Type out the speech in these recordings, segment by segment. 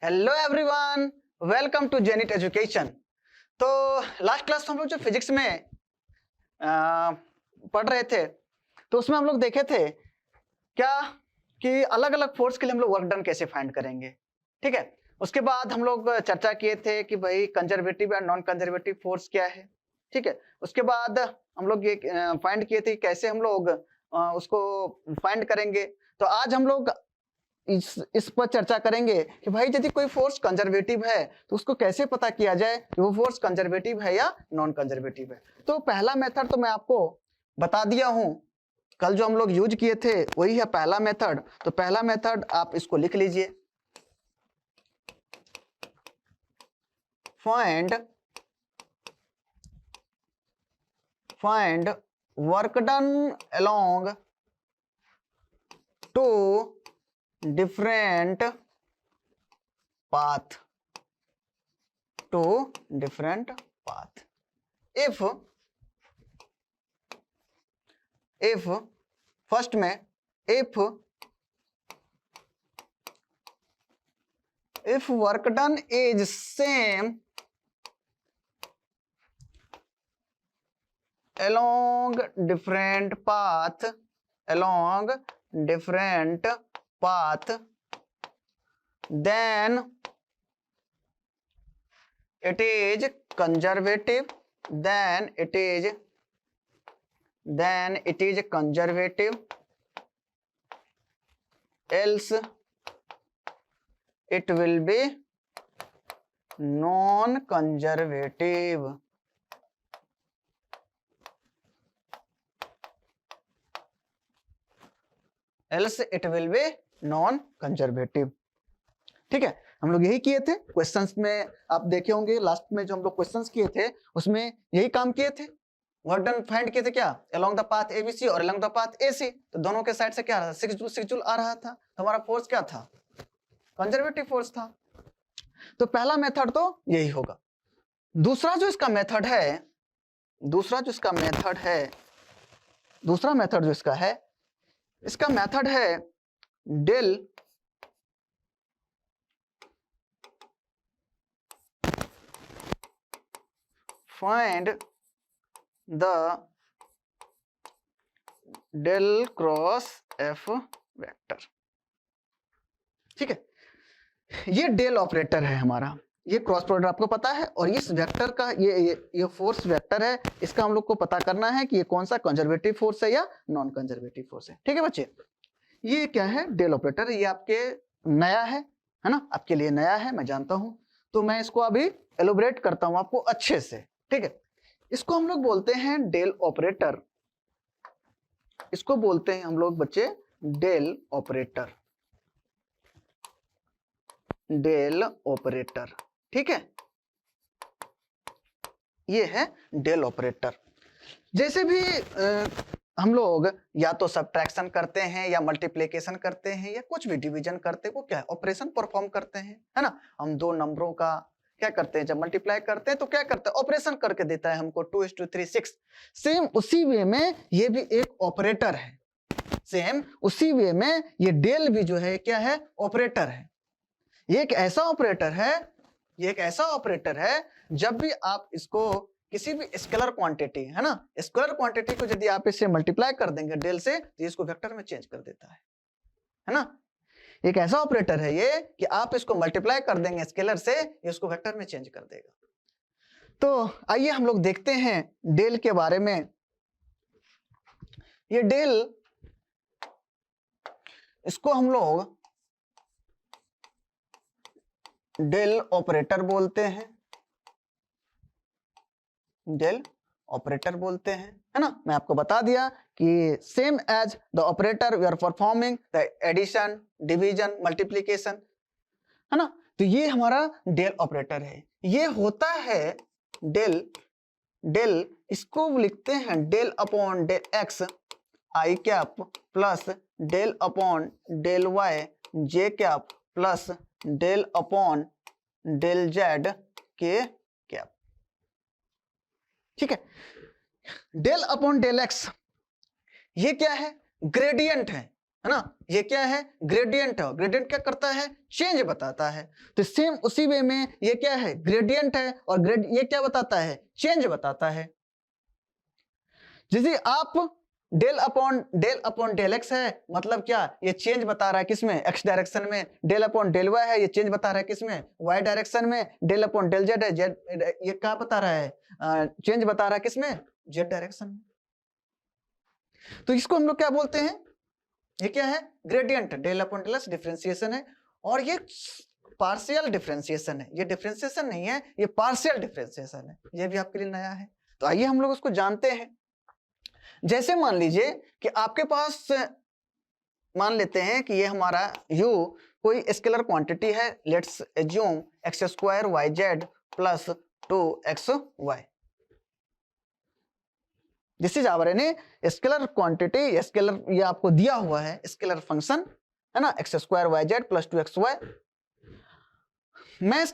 Hello everyone, welcome to Zenith education. तो last class हम लोग जो फिजिक्स में पढ़ रहे थे, तो उसमें हम लोग देखे थे क्या कि अलग अलग फोर्स के लिए हम लोग वर्क डन कैसे फाइंड करेंगे। ठीक है, उसके बाद हम लोग चर्चा किए थे कि भाई कंजर्वेटिव या नॉन कंजर्वेटिव फोर्स क्या है। ठीक है, उसके बाद हम लोग ये फाइंड किए थे कैसे हम लोग उसको फाइंड करेंगे। तो आज हम लोग इस पर चर्चा करेंगे कि भाई यदि कोई फोर्स कंजर्वेटिव है तो उसको कैसे पता किया जाए कि वो फोर्स कंजर्वेटिव है या नॉन कंजर्वेटिव है। तो पहला मेथड तो मैं आपको बता दिया हूं, कल जो हम लोग यूज किए थे वही है पहला मेथड। तो पहला मेथड आप इसको लिख लीजिए, find work done along to different path if first में if work done is same along different path then it is conservative, else it will be non conservative। ठीक है, हम लोग यही किए थे क्वेश्चंस में। आप देखे होंगे लास्ट में जो हम लोग क्वेश्चंस किए थे उसमें यही काम किए थे, वर्क डन फाइंड किए थे क्या अलोंग द पाथ एबीसी और अलोंग द पाथ एसी। तो दोनों के साइड से क्या आ रहा था, 6 जूल आ रहा था। तो हमारा फोर्स क्या था, कंजर्वेटिव फोर्स था। तो पहला मेथड तो यही होगा। दूसरा जो इसका मेथड है, इसका मेथड है del find the del cross F vector. ठीक है, ये डेल ऑपरेटर है हमारा, ये क्रॉस प्रोडक्ट आपको पता है, और इस वेक्टर का ये फोर्स वेक्टर है। इसका हम लोग को पता करना है कि ये कौन सा कंजर्वेटिव फोर्स है या नॉन कंजर्वेटिव फोर्स है। ठीक है बच्चे, ये क्या है डेल ऑपरेटर, ये आपके नया है ना, आपके लिए नया है, मैं जानता हूं। तो मैं इसको अभी एलोबरेट करता हूं आपको अच्छे से। ठीक है, इसको हम लोग बोलते हैं डेल ऑपरेटर, इसको बोलते हैं हम लोग बच्चे डेल ऑपरेटर। ठीक है, ये है डेल ऑपरेटर। जैसे भी हम लोग या तो सब्ट्रैक्शन करते हैं या मल्टीप्लिकेशन करते हैं या कुछ भी डिवीजन करते हैं, वो क्या है ऑपरेशन परफॉर्म करते हैं, है ना। हम दो नंबरों का क्या करते हैं, जब मल्टीप्लाई करते हैं तो क्या करते हैं, ऑपरेशन करके देता है हमको 2:3 6। सेम उसी वे में ये भी एक ऑपरेटर है, सेम उसी वे में ये डेल भी जो है क्या है, ऑपरेटर है। ये एक ऐसा ऑपरेटर है जब भी आप इसको किसी भी स्केलर क्वांटिटी है ना, स्केलर क्वांटिटी को यदि आप इससे मल्टीप्लाई कर देंगे डेल से, तो इसको वेक्टर में चेंज कर देता है ना। एक ऐसा ऑपरेटर है ये कि आप इसको मल्टीप्लाई कर देंगे स्केलर से, ये उसको वेक्टर में चेंज कर देगा। तो आइए हम लोग देखते हैं डेल के बारे में। ये डेल, इसको हम लोग डेल ऑपरेटर बोलते हैं, है ना। मैं आपको बता दिया कि same as the operator we are performing the addition, division, multiplication, है ना। तो ये हमारा डेल ऑपरेटर है। ये होता है डेल इसको लिखते हैं del upon del X I cap plus del upon del Y J cap plus del upon del Z K cap. ठीक है, डेल अपॉन डेल एक्स ये क्या है, ग्रेडियंट है है ना, ये क्या है, ग्रेडियंट है। ग्रेडियंट क्या करता है, चेंज बताता है। तो सेम उसी वे में ये क्या है, ग्रेडियंट है, और ये क्या बताता है, चेंज बताता है। जैसे आप डेल अपॉन डेल एक्स है, मतलब क्या, ये चेंज बता रहा है किसमें, एक्स डायरेक्शन में। डेल अपॉन डेल वाई है, ये चेंज बता रहा है किसमें, वाई डायरेक्शन में। डेल अपॉन डेल जेड है, जेड ये क्या बता रहा है, चेंज बता रहा है किसमें, जेड डायरेक्शन में। तो इसको हम लोग क्या बोलते हैं, ये क्या है, gradient. Del upon del X differentiation है, और ये पार्शियल डिफरेंशिएशन है। ये डिफरेंशिएशन नहीं है, ये पार्शियल डिफरेंशिएशन है। ये भी आपके लिए नया है। तो आइए हम लोग उसको जानते हैं। जैसे मान लीजिए कि आपके पास, मान लेते हैं कि ये हमारा u कोई स्केलर क्वांटिटी है। Let's assume X square Y Z plus 2xy। This is our any scalar quantity, scalar ये आपको दिया हुआ है, स्केलर फंक्शन है ना, X square Y Z plus 2xy। मैं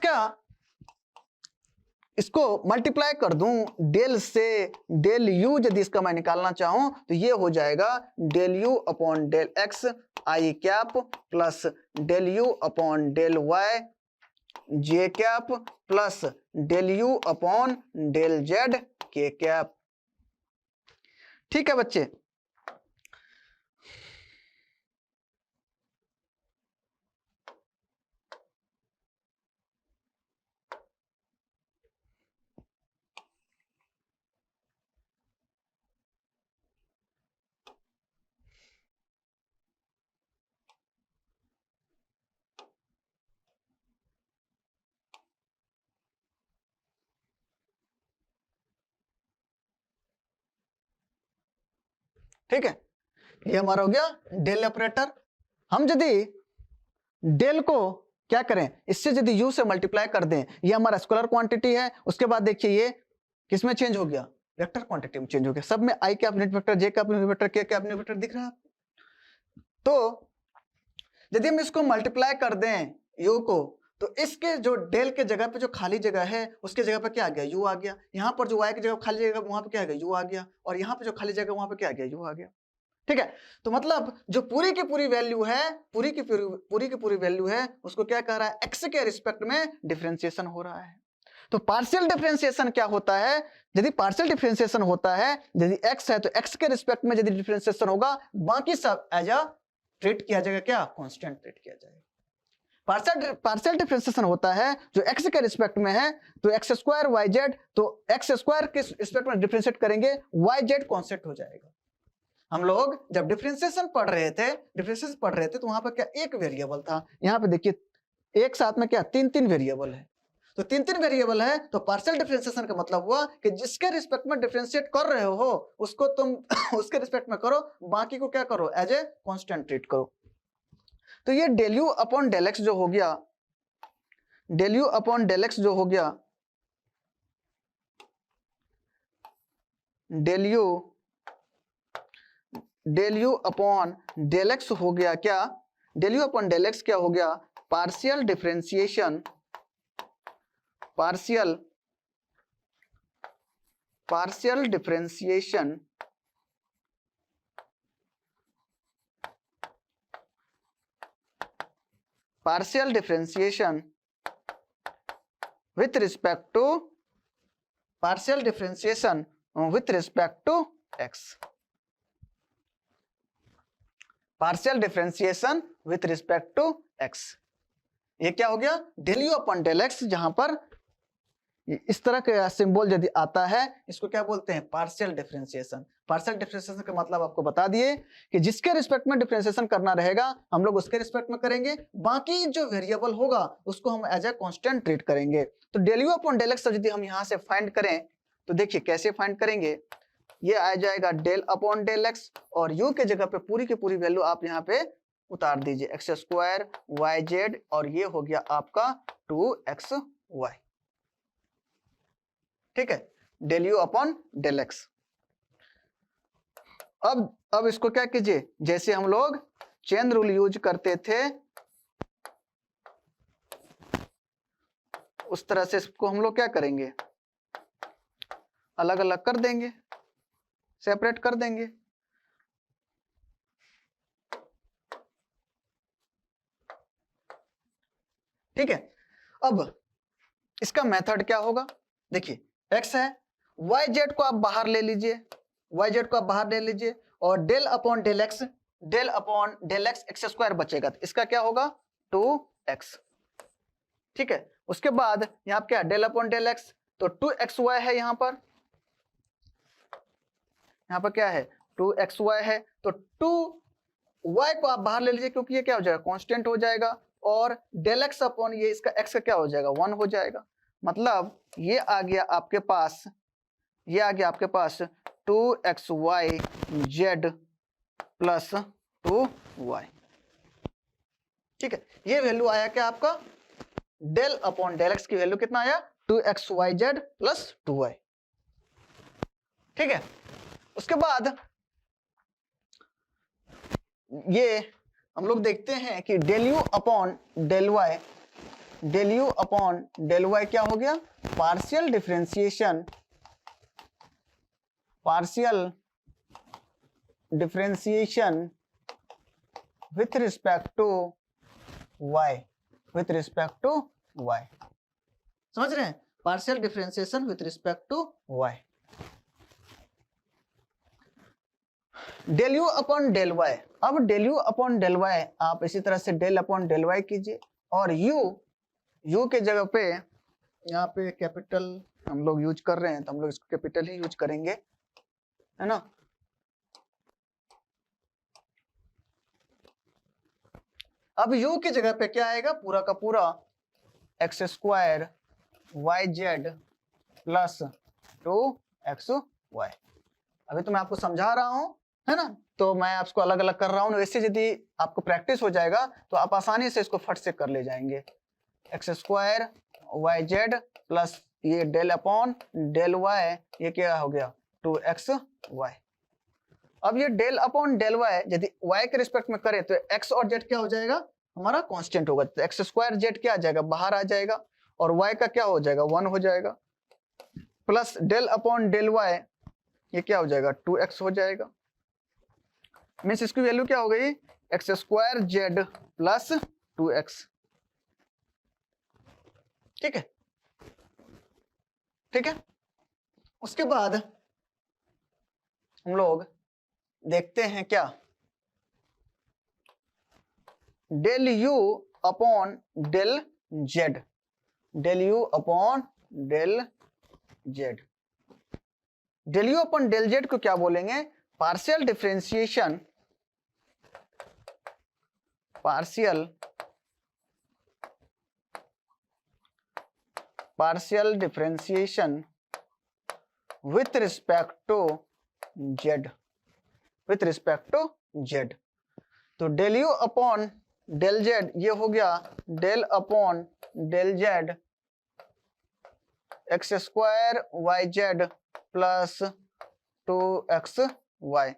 इसको मल्टीप्लाई कर दूं डेल से, डेल यू यदि इसका मैं निकालना चाहूं तो ये हो जाएगा del you upon del X I cap plus del you upon del Y J cap plus del you upon del Z K cap. ठीक है बच्चे, ठीक है, ये हमारा हो गया डेल ऑपरेटर। हम यदि डेल को क्या करें, इससे यदि यू से मल्टीप्लाई कर दें, ये हमारा स्केलर क्वांटिटी है। उसके बाद देखिए ये किसमें चेंज हो गया, वेक्टर क्वांटिटी में चेंज हो गया। सब में आई का यूनिट वेक्टर, जे का यूनिट वेक्टर, के का यूनिट वेक्टर दिख रहा है। तो यदि हम इसको मल्टीप्लाई कर दें यू को, तो इसके जो डेल के जगह पे जो खाली जगह है उसके जगह पे क्या आ गया, यू आ गया। यहाँ पर जो वाई की जगह खाली जगह वहां पे क्या आ गया, यू आ गया। और यहाँ पे जो खाली जगह वहां पे क्या आ गया, यू आ गया। ठीक है, तो मतलब जो पूरी की पूरी वैल्यू है, पूरी की पूरी वैल्यू है, उसको क्या कह रहा है, एक्स के रिस्पेक्ट में डिफरेंशिएशन हो रहा है। तो पार्शियल डिफरेंशिएशन क्या होता है, यदि पार्शियल डिफरेंशिएशन होता है, यदि एक्स है तो एक्स के रिस्पेक्ट में यदि डिफरेंशिएशन होगा, बाकी सब एज अ ट्रीट किया जाएगा, क्या, कांस्टेंट ट्रीट किया जाएगा। पार्शियल डिफरेंशिएशन होता है जो एक्स के रिस्पेक्ट में है, तो एक्स स्क्वायर वाई जेड, तो एक्स स्क्वायर के रिस्पेक्ट में डिफरेंशिएट करेंगे, वाई जेड कांस्टेंट हो जाएगा। हम लोग जब डिफरेंशिएशन पढ़ रहे थे तो वहां पर क्या एक वेरिएबल था, यहाँ पे देखिए एक साथ में क्या तीन तीन वेरिएबल है। तो तीन तीन वेरिएबल है, तो पार्शियल डिफरेंशिएशन का मतलब हुआ कि जिसके रिस्पेक्ट में डिफरेंशिएट कर रहे हो उसको तुम उसके रिस्पेक्ट में करो, बाकी को क्या करो, एज ए कांस्टेंट ट्रीट करो। तो ये del you upon del x जो हो गया, del you upon del x जो हो गया, del you upon del x हो गया क्या, del you upon del x क्या हो गया, partial differentiation, partial differentiation with respect to partial differentiation with respect to x, partial differentiation with respect to x। ये क्या हो गया, del you upon del x, जहां पर इस तरह का सिंबल यदि आता है इसको क्या बोलते हैं, पार्शियल डिफरेंशिएशन। पार्शियल डिफरेंशिएशन का मतलब आपको बता दिए कि जिसके रिस्पेक्ट में डिफरेंशिएशन करना रहेगा हम लोग उसके रिस्पेक्ट में करेंगे, बाकी जो वेरिएबल होगा उसको हम एज ए कांस्टेंट ट्रीट करेंगे। तो del you upon del x यदि हम यहाँ से फाइंड करें तो देखिए कैसे फाइंड करेंगे, ये आ जाएगा डेल अपॉन डेल एक्स, और यू के जगह पे पूरी की पूरी वैल्यू आप यहाँ पे उतार दीजिए, एक्स स्क्वायर वाई जेड, और ये हो गया आपका 2xy। ठीक है, del you upon del x. अब इसको क्या कीजिए, जैसे हम लोग चेन रूल यूज करते थे उस तरह से इसको हम लोग क्या करेंगे, अलग अलग कर देंगे, सेपरेट कर देंगे। ठीक है, अब इसका मेथड क्या होगा, देखिए x है, yz को आप बाहर ले लीजिए, yz को आप बाहर ले लीजिए, और del upon del x x square बचेगा, तो इसका क्या होगा 2x। ठीक है, उसके बाद यहाँ क्या है डेल अपॉन डेल एक्स, तो 2xy है, यहाँ पर क्या है 2xy है, तो 2y को आप बाहर ले लीजिए क्योंकि ये क्या हो जाएगा कांस्टेंट हो जाएगा, और डेल एक्स अपॉन ये इसका x का क्या हो जाएगा 1 हो जाएगा, मतलब ये आ गया आपके पास 2xyz प्लस 2y। ठीक है, ये वैल्यू आया क्या आपका डेल अपॉन डेल एक्स की वैल्यू कितना आया 2xyz प्लस 2y। ठीक है, उसके बाद ये हम लोग देखते हैं कि del you upon del Y क्या हो गया partial differentiation with respect to y, समझ रहे हैं, partial differentiation with respect to y। Del you upon del Y, अब del you upon del Y आप इसी तरह से डेल अपॉन डेल वाई कीजिए, और यू के जगह पे यहाँ पे कैपिटल हम लोग यूज कर रहे हैं तो हम लोग इसको कैपिटल ही यूज करेंगे, है ना। अब u की जगह पे क्या आएगा पूरा का पूरा x square Y Z plus 2xy। अभी तो मैं आपको समझा रहा हूं, है ना, तो मैं आपको अलग अलग कर रहा हूं, वैसे यदि आपको प्रैक्टिस हो जाएगा तो आप आसानी से इसको फट से कर ले जाएंगे। X square Y Z plus ये डेल अपॉन डेल वाई, ये क्या हो गया 2xy। अब ये डेल अपॉन डेल वाई यदि y के रिस्पेक्ट में करें तो x और z क्या हो जाएगा हमारा कांस्टेंट होगा, तो एक्स स्क्वायर जेड क्या आ जाएगा बाहर आ जाएगा, और y का क्या हो जाएगा 1 हो जाएगा, plus del upon del y ये क्या हो जाएगा 2x हो जाएगा, मीन्स इसकी वैल्यू क्या हो गई x square Z plus 2x। ठीक है, उसके बाद हम लोग देखते हैं क्या del you upon del Z, del you upon del Z को क्या बोलेंगे partial differentiation with respect to Z, तो del you upon del Z ये हो गया del upon del Z X square Y Z plus 2xy,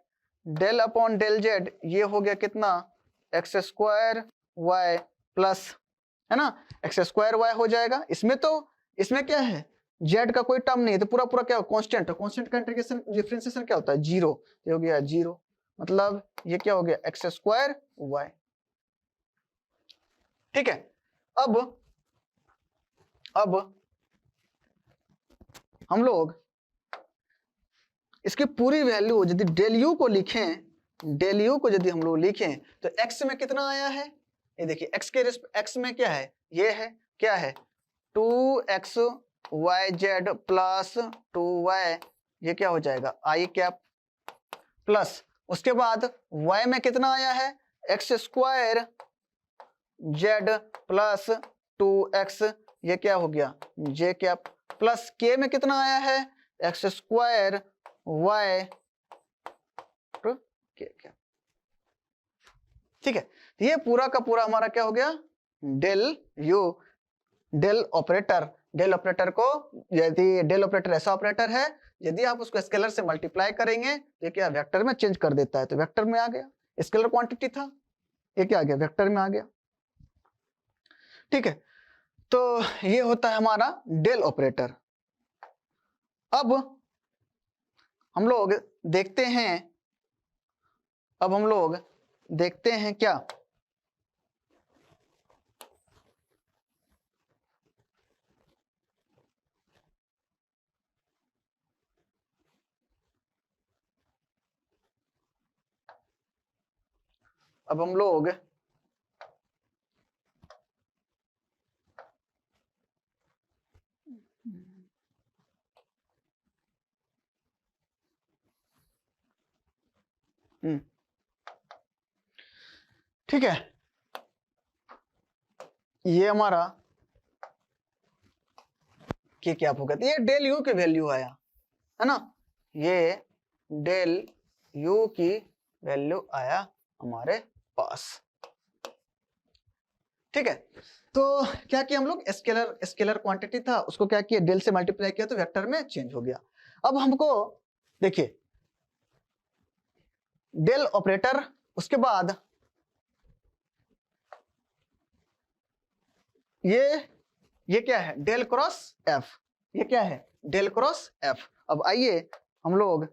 del upon del Z ये हो गया कितना एक्स स्क्वायर वाई प्लस, है ना, एक्स स्क्वायर वाई हो जाएगा, इसमें क्या है जेड का कोई टर्म नहीं है तो पूरा क्या कांस्टेंट है, कांस्टेंट का इंटीग्रेशन डिफरेंशिएशन क्या होता है 0, ये हो गया 0, मतलब ये क्या हो गया एक्स स्क्वायर वाई। ठीक है, अब हम लोग इसकी पूरी वैल्यू यदि डेल यू को यदि हम लोग लिखें तो x में कितना आया है, ये देखिए x में क्या है, ये है क्या है 2xyz प्लस 2y, ये क्या हो जाएगा i कैप, प्लस उसके बाद y में कितना आया है x square Z plus 2x, ये क्या हो गया j कैप, प्लस k में कितना आया है एक्स स्क्वायर वाई टू के कैप। ठीक है, ये पूरा का पूरा हमारा क्या हो गया डेल ऑपरेटर को, यदि डेल ऑपरेटर ऐसा ऑपरेटर है यदि आप उसको स्केलर से मल्टीप्लाई करेंगे तो क्या वेक्टर में चेंज कर देता है, तो वेक्टर में आ गया, स्केलर क्वांटिटी था ये क्या आ गया वेक्टर में आ गया। ठीक है, तो ये होता है हमारा डेल ऑपरेटर। अब हम लोग देखते हैं क्या अब हम लोग ठीक है, ये हमारा क्या होगा, ये डेल यू की वैल्यू आया है ना, ये डेल यू की वैल्यू आया हमारे पास। ठीक है, तो क्या किया हम लोग, स्केलर क्वांटिटी था उसको क्या किया, डेल से मल्टीप्लाई किया तो वेक्टर में चेंज हो गया। अब हमको देखिए डेल ऑपरेटर, उसके बाद ये क्या है, डेल क्रॉस एफ, ये क्या है डेल क्रॉस एफ। अब आइए हम लोग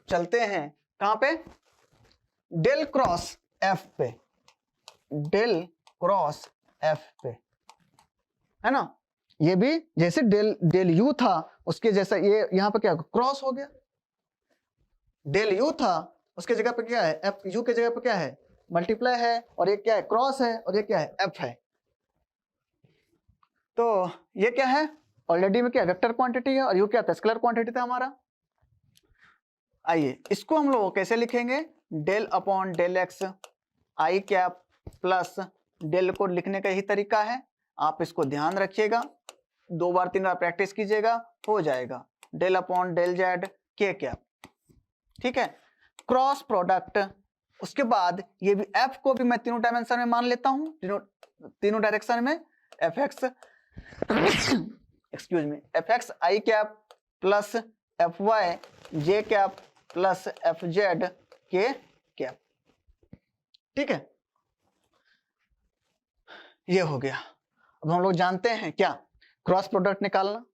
चलते हैं कहां पे, डेल क्रॉस एफ पे, डेल क्रॉस एफ पे, है ना। ये भी जैसे डेल यू था उसके जैसा, ये यहां पे क्या क्रॉस हो गया, डेल यू था उसके जगह पे क्या है, एफ यू के जगह पे क्या है मल्टीप्लाई है, और ये क्या है क्रॉस है, और ये क्या है एफ है। तो ये क्या है, ऑलरेडी में क्या वेक्टर क्वांटिटी है, और यू क्या था स्केलर क्वांटिटी था हमारा। आइए इसको हम लोग कैसे लिखेंगे, del upon del X I cap plus del को लिखने का यही तरीका है, आप इसको ध्यान रखिएगा, 2 बार 3 बार प्रैक्टिस कीजिएगा, हो जाएगा del upon del Z K cap. ठीक है, क्रॉस प्रोडक्ट, उसके बाद ये भी एफ को भी मैं तीनों डायमेंशन में मान लेता हूं, तीनों डायरेक्शन में, F X excuse me, F X I cap plus F Y J cap plus F Z K cap. ठीक है, ये हो गया। अब हम लोग जानते हैं क्या, क्रॉस प्रोडक्ट निकालना,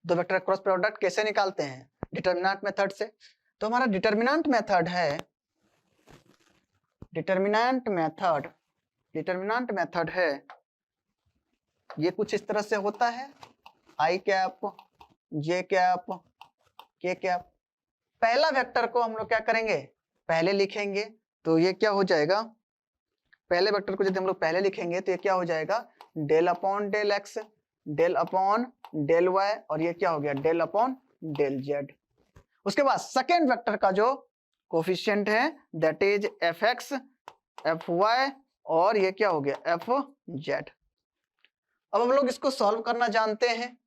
दो वेक्टर क्रॉस प्रोडक्ट कैसे निकालते हैं, डिटर्मिनेंट मेथड से। तो हमारा डिटर्मिनेंट मेथड है, डिटर्मिनेंट मेथड है, ये कुछ इस तरह से होता है, आई कैप जे कैप के कैप। पहला वेक्टर को हम लोग क्या करेंगे, पहले लिखेंगे, तो ये क्या हो जाएगा, पहले वेक्टर को यदि हम लोग पहले लिखेंगे तो ये क्या हो जाएगा, del upon del x, del upon del y, और ये क्या हो गया डेल अपॉन डेल जेड। उसके बाद सेकेंड वेक्टर का जो कोफिशिएंट है that is f x f y, और ये क्या हो गया एफ जेड। अब हम लोग इसको सॉल्व करना जानते हैं,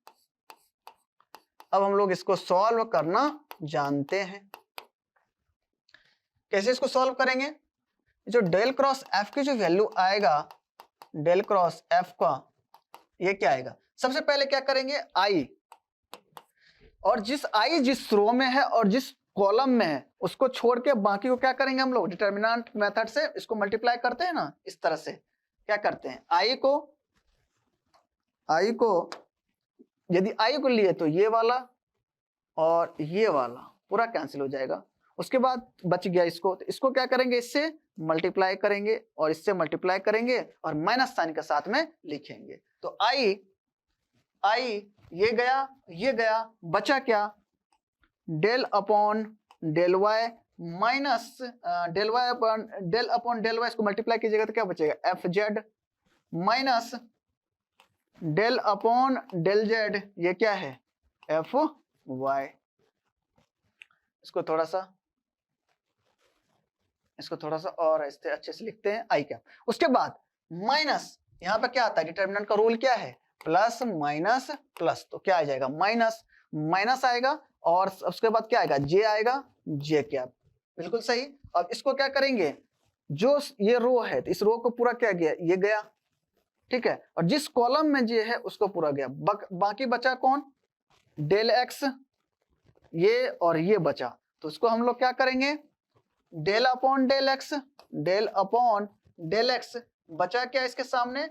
कैसे इसको सॉल्व करेंगे, जो डेल क्रॉस एफ की जो वैल्यू आएगा, डेल क्रॉस एफ का ये क्या आएगा, सबसे पहले क्या करेंगे आई, और जिस रो में है और जिस कॉलम में है उसको छोड़ के बाकी को क्या करेंगे हम लोग, डिटर्मिनेंट मेथड से इसको मल्टीप्लाई करते हैं ना, इस तरह से क्या करते हैं, आई को यदि आई को लिए तो ये वाला और ये वाला पूरा कैंसिल हो जाएगा। उसके बाद बच गया इसको, तो इसको क्या करेंगे, इससे मल्टीप्लाई करेंगे और इससे मल्टीप्लाई करेंगे और माइनस साइन के साथ में लिखेंगे। तो आई ये गया, बचा क्या, del upon del y minus del y upon del y, इसको मल्टीप्लाई कीजिएगा तो क्या बचेगा, f z minus del upon del Z, ये क्या है एफ वाई। इसको थोड़ा सा और इससे अच्छे से लिखते हैं, आई कैप। उसके बाद माइनस, यहाँ पे क्या आता है, डिटर्मिनेंट का रूल क्या है, प्लस माइनस प्लस, तो क्या आ जाएगा माइनस आएगा, और उसके बाद क्या आएगा, जे आएगा, जे कैप, बिल्कुल सही। अब इसको क्या करेंगे, जो ये रो है तो इस रो को पूरा क्या गया, ये गया, ठीक है, और जिस कॉलम में जे है उसको पूरा गया, बाकी बचा कौन, डेल एक्स, ये और ये बचा, तो उसको हम लोग क्या करेंगे, डेल अपॉन डेल एक्स, बचा क्या इसके सामने,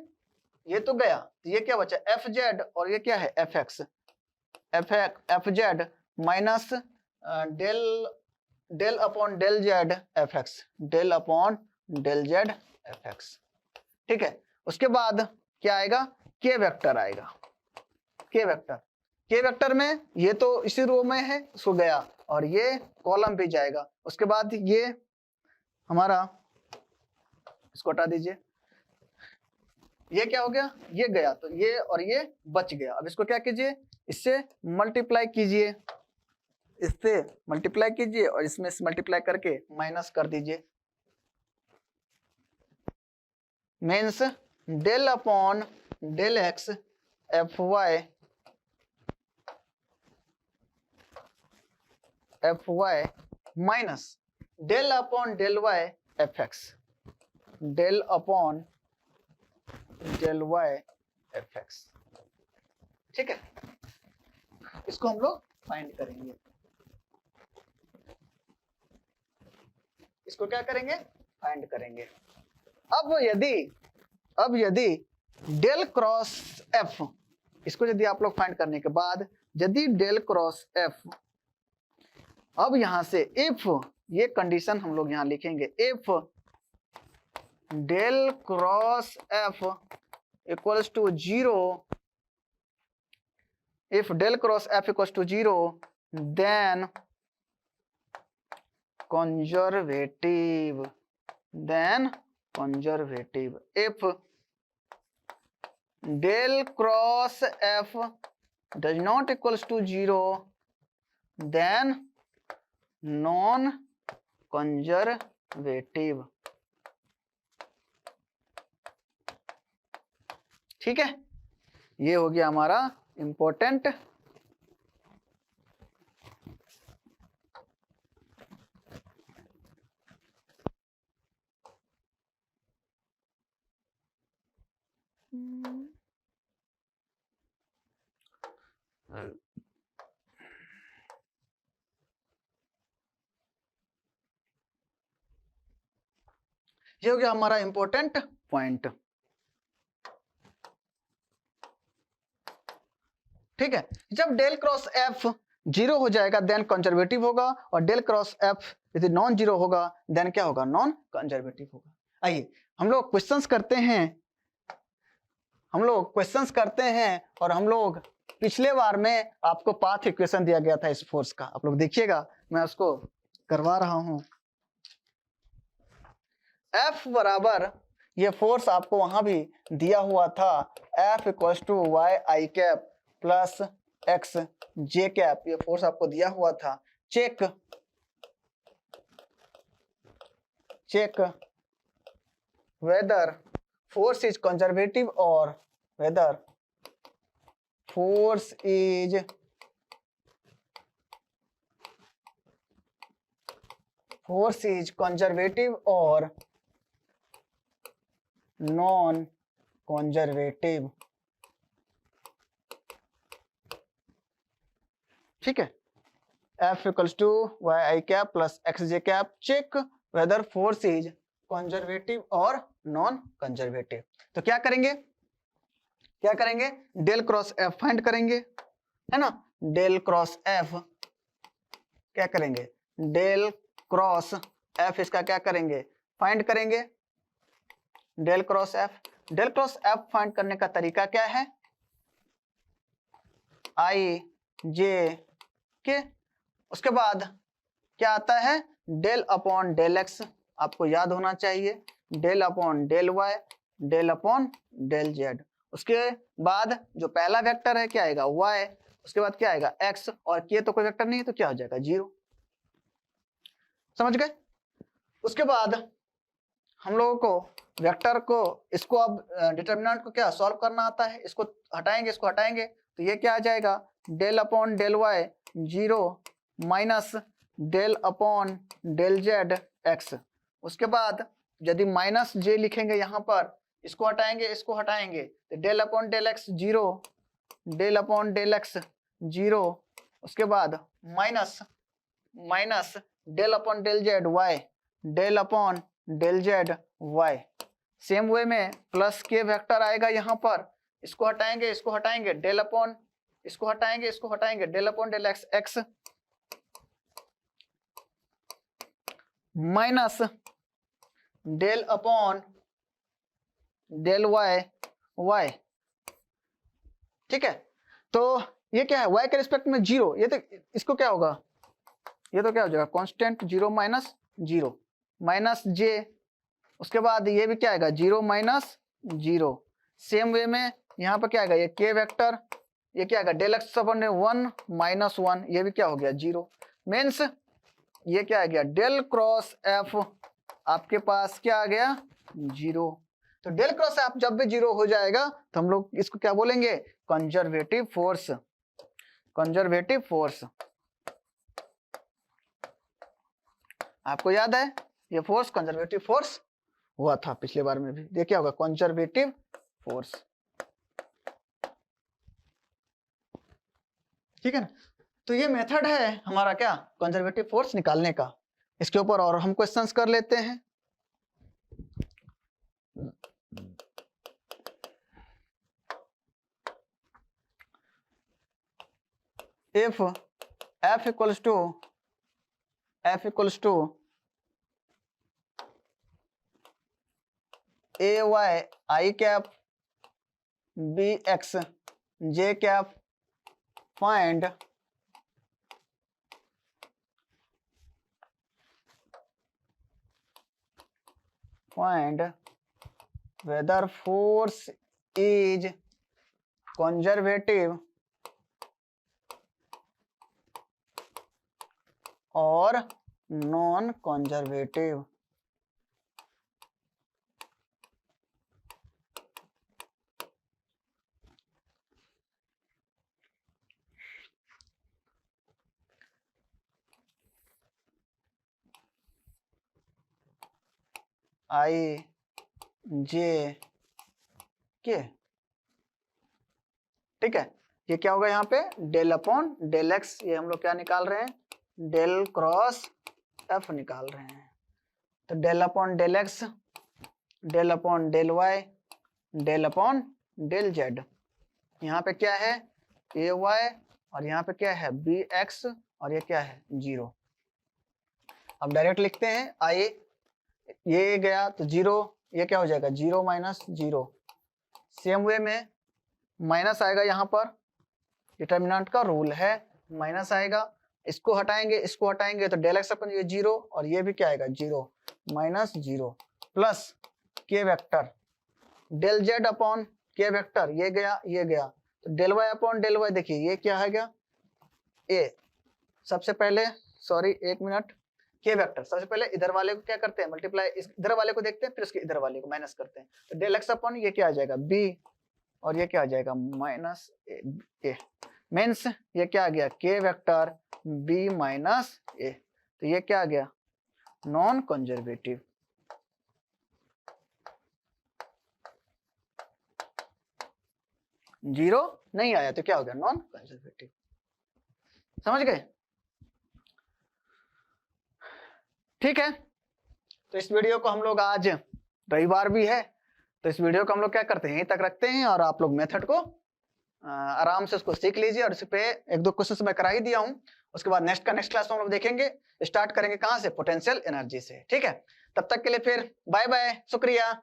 ये तो गया, तो ये क्या बचा एफ जेड, और ये क्या है f x, f z minus del upon del z f x, del upon del z f x. ठीक है, उसके बाद क्या आएगा, के वेक्टर आएगा, के वेक्टर में ये तो इसी रो में है, इसको गया, और ये कॉलम भी जाएगा। उसके बाद ये हमारा, इसको हटा दीजिए, ये क्या हो गया, ये गया तो ये और ये बच गया। अब इसको क्या कीजिए, इससे मल्टीप्लाई कीजिए, इससे मल्टीप्लाई कीजिए और इसमें से मल्टीप्लाई करके माइनस कर दीजिए। Means del upon del x f y minus del upon del y f x, del upon del y f x. ठीक है, इसको हम लोग फाइंड करेंगे। इसको क्या करेंगे, फाइंड करेंगे। अब यदि डेल क्रॉस एफ, इसको यदि आप लोग फाइंड करने के बाद यदि डेल क्रॉस एफ, अब यहां से इफ, ये कंडीशन हम लोग यहां लिखेंगे, if del cross f equals to 0, if del cross f equals to 0, then conservative, if del cross f does not equals to 0, then non conservative। ठीक है, ये हो गया हमारा इंपॉर्टेंट। ये हो गया हमारा इंपॉर्टेंट पॉइंट। ठीक है, जब डेल क्रॉस एफ 0 हो जाएगा देन कंजर्वेटिव होगा, और डेल क्रॉस एफ यदि नॉन जीरो होगा देन क्या होगा, नॉन कंजर्वेटिव होगा। आइए हम लोग क्वेश्चंस करते हैं, और हम लोग पिछले बार में आपको पाथ इक्वेशन दिया गया था इस फोर्स का, आप लोग देखिएगा, मैं उसको करवा रहा हूं। F बराबर, ये फोर्स आपको वहां भी दिया हुआ था, F equals to y i cap plus x j cap, ये फोर्स आपको दिया हुआ था। Check whether force is conservative और वेदर फोर्स इज कंजर्वेटिव और नॉन कंजर्वेटिव। ठीक है, F equals to y i cap plus x j cap, check whether force is conservative और नॉन कंजर्वेटिव। तो क्या करेंगे, डेल क्रॉस एफ फाइंड करेंगे, है ना। डेल क्रॉस एफ क्या करेंगे, डेल क्रॉस एफ, इसका क्या करेंगे, फाइंड करेंगे del cross f. Del cross f find करने का तरीका क्या है, आई जे के, उसके बाद क्या आता है, डेल अपॉन डेल एक्स, आपको याद होना चाहिए, del upon del y, del upon del z. उसके बाद जो पहला वेक्टर है क्या आएगा, वाई, उसके बाद क्या आएगा एक्स, और ये तो कोई वेक्टर नहीं है तो क्या हो जाएगा 0। समझ गए। उसके बाद हम लोगों को वेक्टर को, इसको अब डिटर्मिनेंट को क्या सॉल्व करना आता है, इसको हटाएंगे तो ये क्या आ जाएगा, del upon del y 0 minus del upon del Z x. उसके बाद यदि माइनस जे लिखेंगे यहाँ पर, इसको हटाएंगे तो del upon del x 0, del upon del x 0, उसके बाद minus del upon del z y, del upon del z y. Same way में प्लस के वेक्टर आएगा यहाँ पर, इसको हटाएंगे डेल अपॉन, इसको हटाएंगे del upon del x x minus del upon del y y. ठीक है, तो ये क्या है, y के रिस्पेक्ट में 0, ये तो इसको क्या होगा, ये तो क्या हो जाएगा कांस्टेंट 0 माइनस 0, माइनस जे, उसके बाद ये भी क्या आएगा 0 माइनस 0। सेम वे में यहाँ पर क्या आएगा ये के वेक्टर, ये क्या आएगा डेल एक्स अपन 1 माइनस 1, ये भी क्या हो गया 0। मीन्स ये क्या आ गया डेल क्रॉस एफ आपके पास क्या आ गया 0। तो डेल क्रॉस एफ जब भी 0 हो जाएगा तो हम लोग इसको क्या बोलेंगे कंजर्वेटिव फोर्स। कंजर्वेटिव फोर्स आपको याद है ये फोर्स कंजर्वेटिव फोर्स हुआ था पिछले बार में भी, देखिए होगा कंजर्वेटिव फोर्स, ठीक है ना। तो ये मेथड है हमारा क्या कंजर्वेटिव फोर्स निकालने का। इसके ऊपर और हम क्वेश्चंस कर लेते हैं। If F equals to a y i cap b x j cap find whether force is conservative or non-conservative। I j के, ठीक है। ये क्या होगा यहाँ पे डेल अपॉन डेल एक्स, ये हम लोग क्या निकाल रहे हैं डेल क्रॉस एफ निकाल रहे हैं। तो del upon del x, del upon del y, del upon del z. यहाँ पे क्या है ए वाई और यहाँ पे क्या है बी एक्स और ये क्या है 0। अब डायरेक्ट लिखते हैं आई, ये गया तो 0, ये क्या हो जाएगा 0 माइनस 0। सेम वे में माइनस आएगा यहाँ पर, डिटर्मिनेंट का रूल है माइनस आएगा, इसको हटाएंगे तो डेल एक्स अपन ये 0 और ये भी क्या आएगा 0 minus 0 plus k vector del z upon k vector, ये गया तो del y upon del y, देखिए ये क्या है गया ए, सबसे पहले सॉरी एक मिनट, के वेक्टर सबसे पहले इधर वाले को क्या करते हैं मल्टीप्लाई, इधर वाले को देखते हैं फिर उसके इधर वाले को माइनस करते हैं। तो डेल एक्स अपॉन ये क्या आ जाएगा बी और ये क्या आ जाएगा माइनस ए, मीन्स ये क्या आ गया के वेक्टर बी माइनस ए। तो ये क्या आ गया नॉन कंजर्वेटिव। जीरो नहीं आया तो क्या हो गया नॉन कंजर्वेटिव। समझ गए? ठीक है, तो इस वीडियो को हम लोग, आज रविवार भी है तो इस वीडियो को हम लोग क्या करते हैं यहीं तक रखते हैं और आप लोग मेथड को आराम से उसको सीख लीजिए। और इस पे एक दो क्वेश्चन मैं करा ही दिया हूं, उसके बाद नेक्स्ट क्लास में हम लोग देखेंगे, स्टार्ट करेंगे कहां से पोटेंशियल एनर्जी से। ठीक है, तब तक के लिए फिर बाय बाय, शुक्रिया।